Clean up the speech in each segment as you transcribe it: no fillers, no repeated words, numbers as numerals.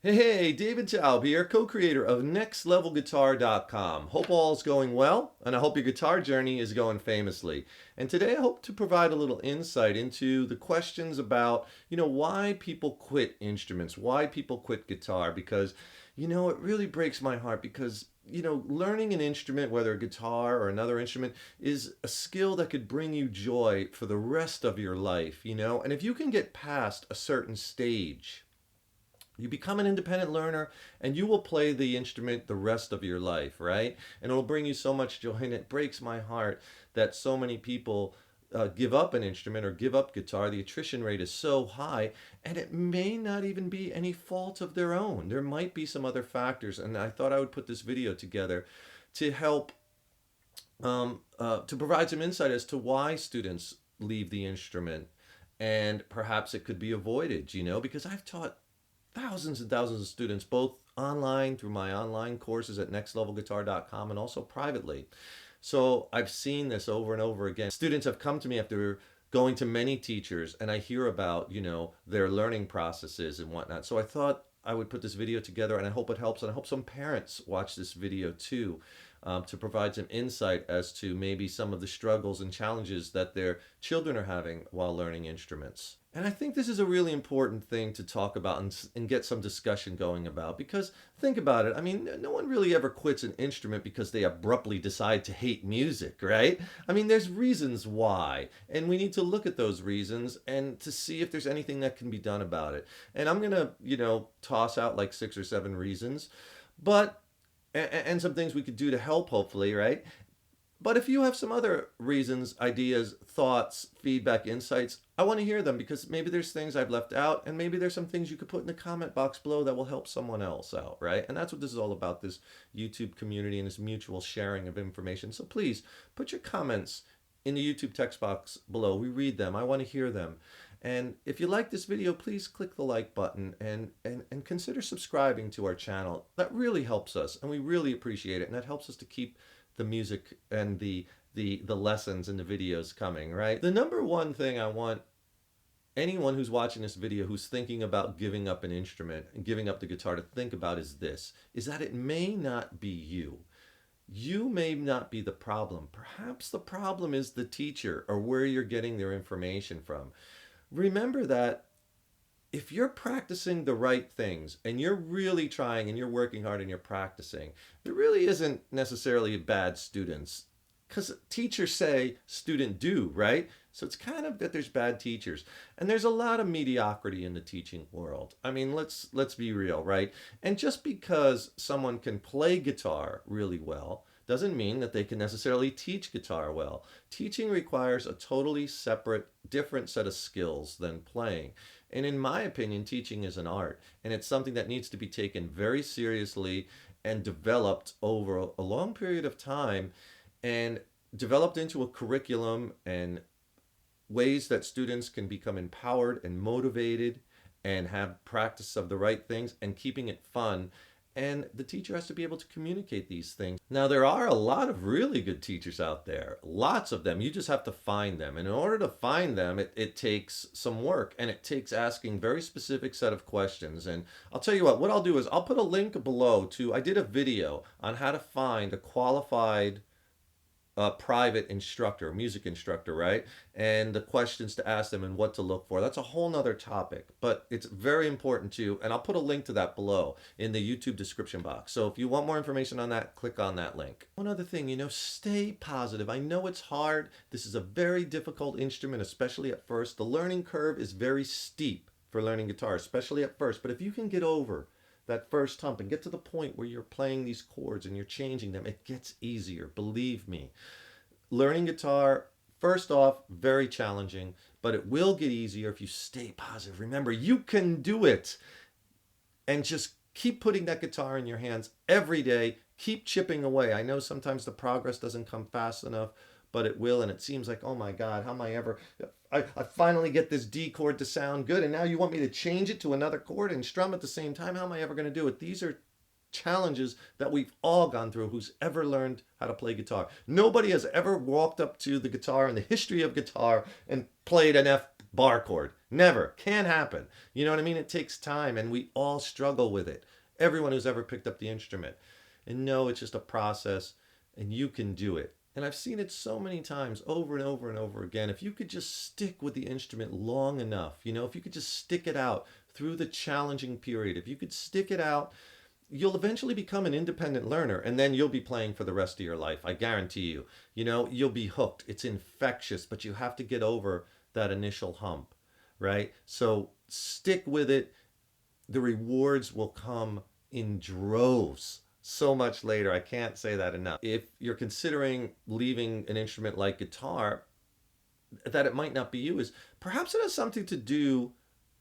Hey, David Taub here, co-creator of NextLevelGuitar.com. Hope all's going well, and I hope your guitar journey is going famously. And today I hope to provide a little insight into the questions about, why people quit instruments, why people quit guitar, because, it really breaks my heart because, learning an instrument, whether a guitar or another instrument, is a skill that could bring you joy for the rest of your life, and if you can get past a certain stage, you become an independent learner and you will play the instrument the rest of your life, right? And it'll bring you so much joy. And it breaks my heart that so many people give up an instrument or give up guitar. The attrition rate is so high, and it may not even be any fault of their own. There might be some other factors. And I thought I would put this video together to help to provide some insight as to why students leave the instrument. And perhaps it could be avoided, because I've taught thousands and thousands of students, both online through my online courses at nextlevelguitar.com and also privately. So I've seen this over and over again. Students have come to me after going to many teachers, and I hear about, their learning processes and whatnot. So I thought I would put this video together, and I hope it helps, and I hope some parents watch this video too, to provide some insight as to maybe some of the struggles and challenges that their children are having while learning instruments. And I think this is a really important thing to talk about and get some discussion going about, because think about it. I mean, no one really ever quits an instrument because they abruptly decide to hate music, right? I mean, there's reasons why, and we need to look at those reasons and to see if there's anything that can be done about it. And I'm gonna, toss out like 6 or 7 reasons, but and some things we could do to help, hopefully, right? But if you have some other reasons, ideas, thoughts, feedback, insights, I want to hear them, because maybe there's things I've left out, and maybe there's some things you could put in the comment box below that will help someone else out, right? And that's what this is all about, this YouTube community and this mutual sharing of information. So please put your comments in the YouTube text box below. We read them. I want to hear them. And if you like this video, please click the like button and consider subscribing to our channel. That really helps us, and we really appreciate it. And that helps us to keep the music and the lessons and the videos coming, right? The number one thing I want anyone who's watching this video who's thinking about giving up an instrument and giving up the guitar to think about is this, is that it may not be you. You may not be the problem. Perhaps the problem is the teacher or where you're getting their information from. Remember that if you're practicing the right things and you're really trying and you're working hard and you're practicing, there really isn't necessarily bad students, because teachers say student do, right? So it's kind of that there's bad teachers, and there's a lot of mediocrity in the teaching world. I mean, let's be real, right? And just because someone can play guitar really well doesn't mean that they can necessarily teach guitar well. Teaching requires a totally separate, different set of skills than playing. And in my opinion, teaching is an art, and it's something that needs to be taken very seriously and developed over a long period of time, and developed into a curriculum and ways that students can become empowered and motivated and have practice of the right things and keeping it fun. And the teacher has to be able to communicate these things. Now, there are a lot of really good teachers out there, lots of them. You just have to find them. And in order to find them, it takes some work, and it takes asking very specific set of questions. And I'll tell you what I'll do is I'll put a link below to, I did a video on how to find a qualified private instructor, music instructor, right? And the questions to ask them and what to look for. That's a whole nother topic, but it's very important too. And I'll put a link to that below in the YouTube description box. So if you want more information on that, click on that link. One other thing, stay positive. I know it's hard. This is a very difficult instrument, especially at first. The learning curve is very steep for learning guitar, especially at first. But if you can get over that first hump and get to the point where you're playing these chords and you're changing them, it gets easier, believe me. Learning guitar, first off, very challenging, but it will get easier if you stay positive. Remember, you can do it. And just keep putting that guitar in your hands every day. Keep chipping away. I know sometimes the progress doesn't come fast enough, but it will. And it seems like, oh my God, how am I ever... I finally get this D chord to sound good, and now you want me to change it to another chord and strum at the same time? How am I ever going to do it? These are challenges that we've all gone through who's ever learned how to play guitar. Nobody has ever walked up to the guitar in the history of guitar and played an F bar chord. Never. Can't happen. You know what I mean? It takes time and we all struggle with it. Everyone who's ever picked up the instrument. And no, it's just a process and you can do it. And I've seen it so many times over and over and over again. If you could just stick with the instrument long enough, if you could just stick it out through the challenging period, if you could stick it out, you'll eventually become an independent learner and then you'll be playing for the rest of your life. I guarantee you. You'll be hooked. It's infectious, but you have to get over that initial hump, right? So stick with it. The rewards will come in droves so much later. I can't say that enough. If you're considering leaving an instrument like guitar, that it might not be you is perhaps it has something to do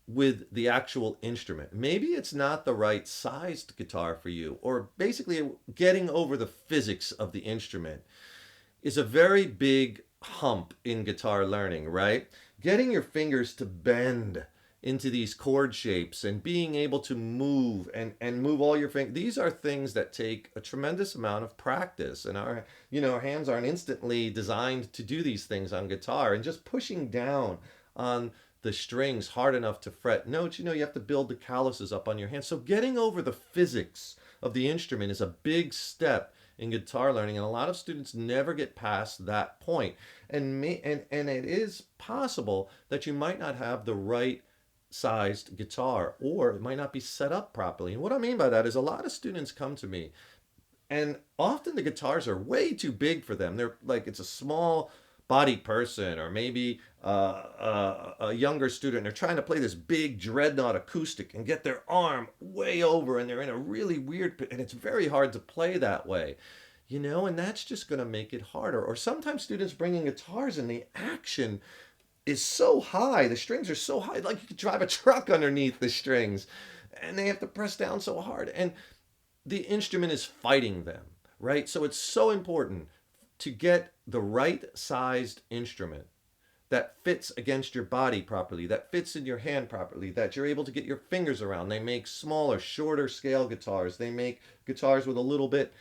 with the actual instrument. Maybe it's not the right sized guitar for you, or basically getting over the physics of the instrument is a very big hump in guitar learning, right? Getting your fingers to bend into these chord shapes and being able to move and move all your fingers. These are things that take a tremendous amount of practice. And our hands aren't instantly designed to do these things on guitar. And just pushing down on the strings hard enough to fret notes, you have to build the calluses up on your hands. So getting over the physics of the instrument is a big step in guitar learning, and a lot of students never get past that point. And it is possible that you might not have the right sized guitar, or it might not be set up properly. And what I mean by that is a lot of students come to me and often the guitars are way too big for them. They're like, it's a small body person, or maybe a younger student. They're trying to play this big dreadnought acoustic and get their arm way over, and they're in a really weird, and it's very hard to play that way, and that's just going to make it harder. Or sometimes students bringing guitars and the action is so high, the strings are so high, like you could drive a truck underneath the strings, and they have to press down so hard, and the instrument is fighting them, right? So it's so important to get the right sized instrument that fits against your body properly, that fits in your hand properly, that you're able to get your fingers around. They make smaller, shorter scale guitars. They make guitars with a little bit,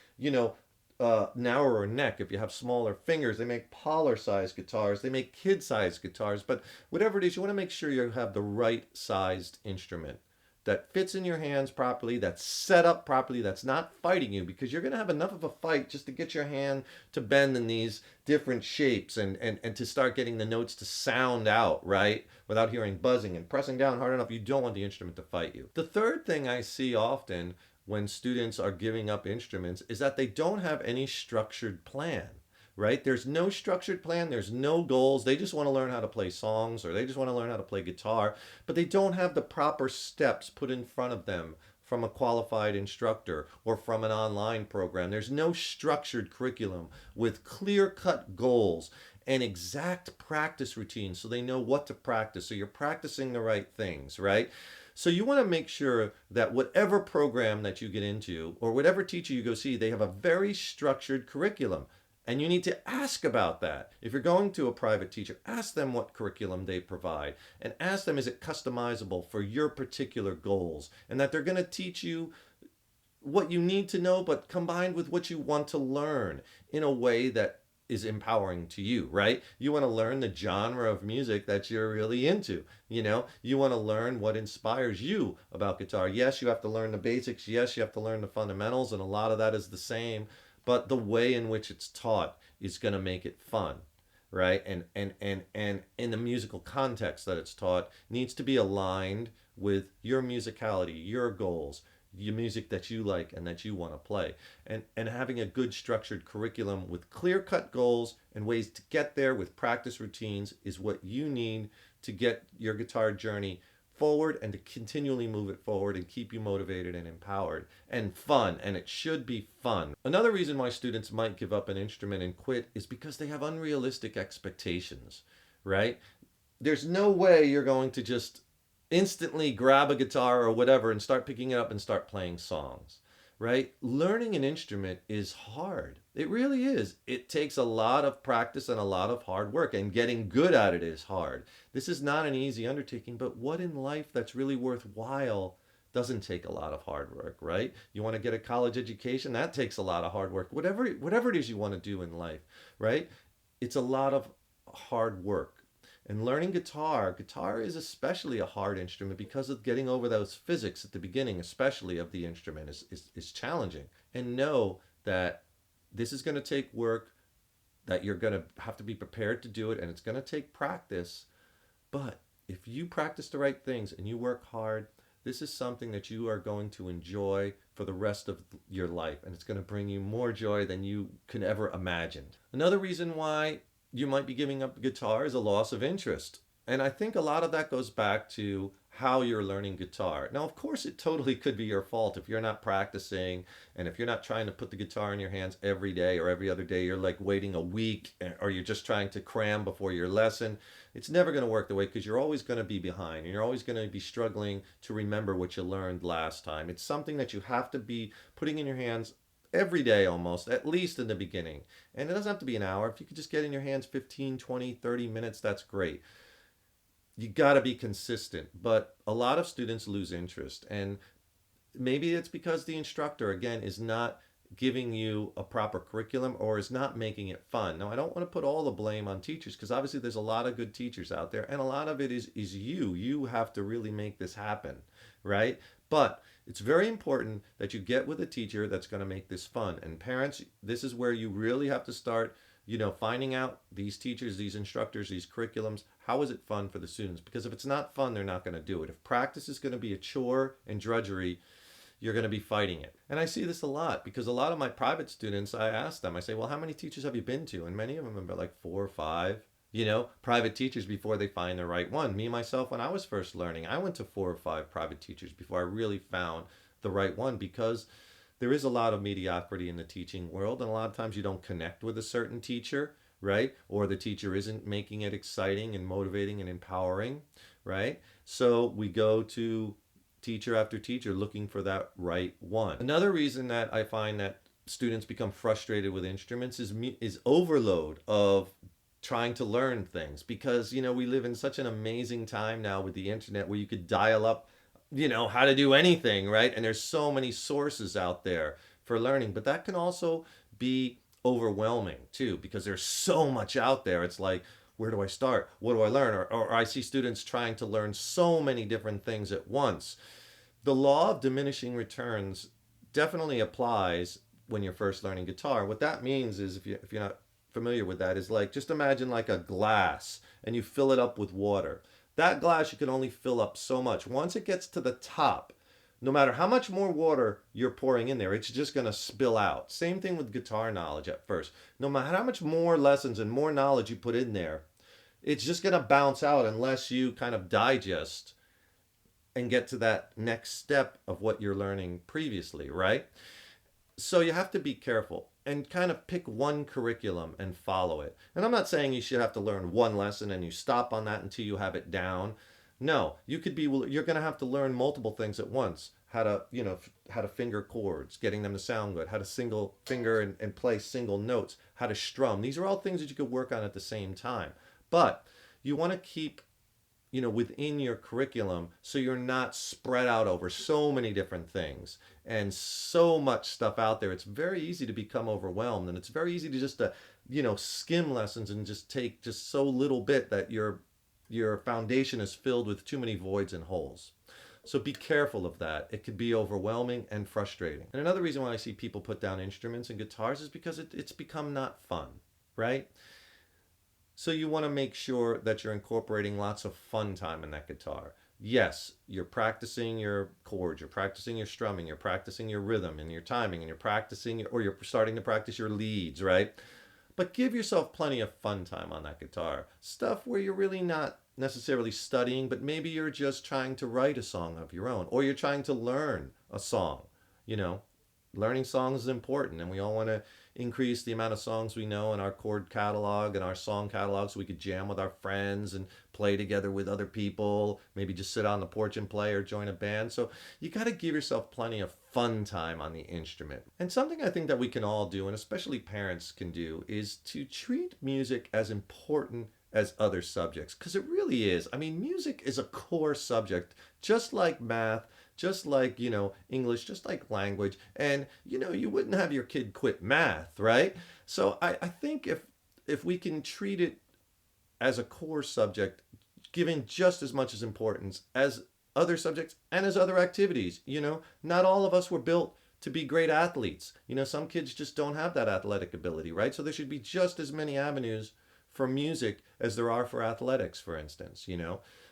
narrower neck if you have smaller fingers. They make parlor sized guitars. They make kid sized guitars. But whatever it is, you want to make sure you have the right sized instrument that fits in your hands properly, that's set up properly, that's not fighting you, because you're going to have enough of a fight just to get your hand to bend in these different shapes and to start getting the notes to sound out, right? Without hearing buzzing and pressing down hard enough. You don't want the instrument to fight you. The third thing I see often when students are giving up instruments is that they don't have any structured plan. Right? There's no structured plan. There's no goals. They just want to learn how to play songs, or they just want to learn how to play guitar, but they don't have the proper steps put in front of them from a qualified instructor or from an online program. There's no structured curriculum with clear-cut goals and exact practice routines so they know what to practice. So you're practicing the right things, right? So you want to make sure that whatever program that you get into or whatever teacher you go see, they have a very structured curriculum. And you need to ask about that. If you're going to a private teacher, ask them what curriculum they provide, and ask them, is it customizable for your particular goals? And that they're going to teach you what you need to know, but combined with what you want to learn in a way that is empowering to you, right? You want to learn the genre of music that you're really into. You want to learn what inspires you about guitar. Yes, you have to learn the basics. Yes, you have to learn the fundamentals, and a lot of that is the same. But the way in which it's taught is going to make it fun, right? And in the musical context that it's taught needs to be aligned with your musicality, your goals, your music that you like and that you want to play. And having a good structured curriculum with clear-cut goals and ways to get there with practice routines is what you need to get your guitar journey forward and to continually move it forward and keep you motivated and empowered and fun. And it should be fun. Another reason why students might give up an instrument and quit is because they have unrealistic expectations, right? There's no way you're going to just instantly grab a guitar or whatever and start picking it up and start playing songs, right? Learning an instrument is hard. It really is. It takes a lot of practice and a lot of hard work, and getting good at it is hard. This is not an easy undertaking, but what in life that's really worthwhile doesn't take a lot of hard work, right? You want to get a college education, that takes a lot of hard work. Whatever it is you want to do in life, right? It's a lot of hard work. And learning guitar is especially a hard instrument because of getting over those physics at the beginning, especially of the instrument, is challenging. And know that this is going to take work, that you're going to have to be prepared to do it, and it's going to take practice. But if you practice the right things and you work hard, this is something that you are going to enjoy for the rest of your life, and it's going to bring you more joy than you could ever imagine. Another reason why you might be giving up guitar is a loss of interest. And I think a lot of that goes back to how you're learning guitar. Now, of course, it totally could be your fault if you're not practicing and if you're not trying to put the guitar in your hands every day or every other day. You're like waiting a week, or you're just trying to cram before your lesson. It's never going to work the way, because you're always going to be behind and you're always going to be struggling to remember what you learned last time. It's something that you have to be putting in your hands every day almost, at least in the beginning. And it doesn't have to be an hour. If you could just get in your hands 15, 20, 30 minutes, that's great. You got to be consistent. But a lot of students lose interest. And maybe it's because the instructor, again, is not giving you a proper curriculum or is not making it fun. Now, I don't want to put all the blame on teachers, because obviously there's a lot of good teachers out there, and a lot of it is you. You have to really make this happen, right? But it's very important that you get with a teacher that's going to make this fun. And parents, this is where you really have to start, finding out these teachers, these instructors, these curriculums, how is it fun for the students? Because if it's not fun, they're not going to do it. If practice is going to be a chore and drudgery, you're going to be fighting it. And I see this a lot, because a lot of my private students, I ask them, I say, well, how many teachers have you been to? And many of them are like 4 or 5, private teachers before they find the right one. Me, myself, when I was first learning, I went to 4 or 5 private teachers before I really found the right one, because there is a lot of mediocrity in the teaching world. And a lot of times you don't connect with a certain teacher, right? Or the teacher isn't making it exciting and motivating and empowering, right? So we go to teacher after teacher looking for that right one. Another reason that I find that students become frustrated with instruments is overload of trying to learn things, because we live in such an amazing time now with the internet, where you could dial up how to do anything, right? And there's so many sources out there for learning, but that can also be overwhelming too, because there's so much out there. It's like, where do I start? What do I learn? Or I see students trying to learn so many different things at once. The law of diminishing returns definitely applies when you're first learning guitar. What that means is, if you're not familiar with that, is like, just imagine like a glass and you fill it up with water. That glass, you can only fill up so much. Once it gets to the top, no matter how much more water you're pouring in there, it's just going to spill out. Same thing with guitar knowledge at first. No matter how much more lessons and more knowledge you put in there, it's just going to bounce out unless you kind of digest and get to that next step of what you're learning previously, right? So you have to be careful and kind of pick one curriculum and follow it. And I'm not saying you should have to learn one lesson and you stop on that until you have it down. No, you're going to have to learn multiple things at once. How to finger chords, getting them to sound good, how to single finger and play single notes, how to strum. These are all things that you could work on at the same time. But you want to keep within your curriculum, so you're not spread out over so many different things and so much stuff out there. It's very easy to become overwhelmed, and it's very easy to just skim lessons and just take just so little bit that your foundation is filled with too many voids and holes. So be careful of that. It could be overwhelming and frustrating. And another reason why I see people put down instruments and guitars is because it's become not fun, right? So you want to make sure that you're incorporating lots of fun time in that guitar. Yes, you're practicing your chords, you're practicing your strumming, you're practicing your rhythm and your timing, and you're starting to practice your leads, right? But give yourself plenty of fun time on that guitar. Stuff where you're really not necessarily studying, but maybe you're just trying to write a song of your own, or you're trying to learn a song. Learning songs is important, and we all want to increase the amount of songs we know in our chord catalog and our song catalog, so we could jam with our friends and play together with other people, maybe just sit on the porch and play or join a band. So you got to give yourself plenty of fun time on the instrument. And something I think that we can all do, and especially parents can do, is to treat music as important as other subjects, because it really is. I mean, music is a core subject, just like math, just like, English, just like language. And, you wouldn't have your kid quit math, right? So I think if we can treat it as a core subject, given just as much as importance as other subjects and as other activities. Not all of us were built to be great athletes. Some kids just don't have that athletic ability, right? So there should be just as many avenues for music as there are for athletics, for instance.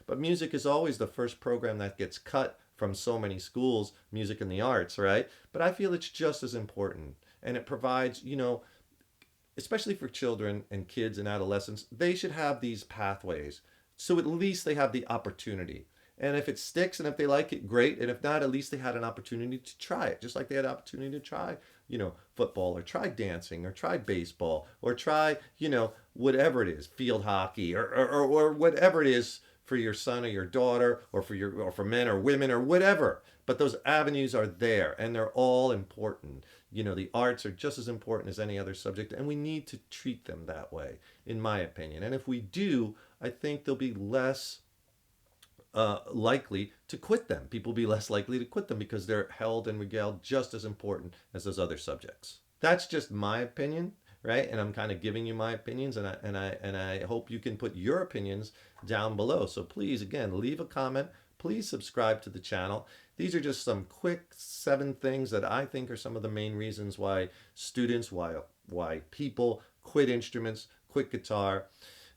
But music is always the first program that gets cut from so many schools, music and the arts, right? But I feel it's just as important. And it provides, especially for children and kids and adolescents, they should have these pathways. So at least they have the opportunity. And if it sticks and if they like it, great. And if not, at least they had an opportunity to try it. Just like they had an opportunity to try, football, or try dancing, or try baseball, or try, whatever it is, field hockey, or whatever it is for your son or your daughter, or for men or women or whatever. But those avenues are there, and they're all important. The arts are just as important as any other subject, and we need to treat them that way, in my opinion. And if we do, I think they'll be less likely to quit them. People will be less likely to quit them because they're held and regaled just as important as those other subjects. That's just my opinion, right? And I'm kind of giving you my opinions, and I hope you can put your opinions down below. So please, again, leave a comment. Please subscribe to the channel. These are just some quick 7 things that I think are some of the main reasons why students, why people quit instruments, quit guitar.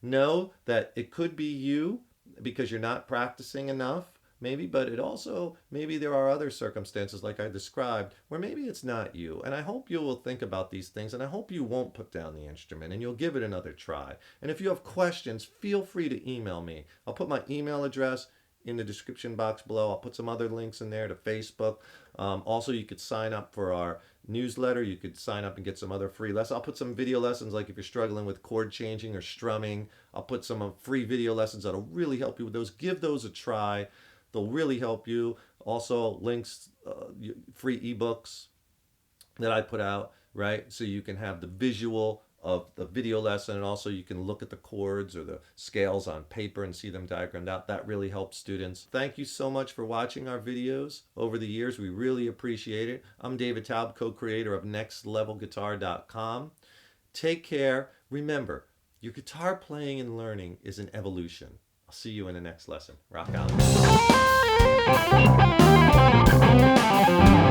Know that it could be you because you're not practicing enough, maybe, but it also, maybe there are other circumstances like I described where maybe it's not you. And I hope you will think about these things, and I hope you won't put down the instrument and you'll give it another try. And if you have questions, feel free to email me. I'll put my email address in the description box below. I'll put some other links in there to Facebook. Also, you could sign up for our newsletter. You could sign up and get some other free lessons. I'll put some video lessons, like if you're struggling with chord changing or strumming. I'll put some free video lessons that'll really help you with those. Give those a try. They'll really help you. Also, links, free ebooks that I put out, right? So you can have the visual of the video lesson, and also you can look at the chords or the scales on paper and see them diagrammed out. That really helps students. Thank you so much for watching our videos over the years. We really appreciate it. I'm David Taub, co-creator of nextlevelguitar.com. Take care. Remember, your guitar playing and learning is an evolution. I'll see you in the next lesson. Rock on.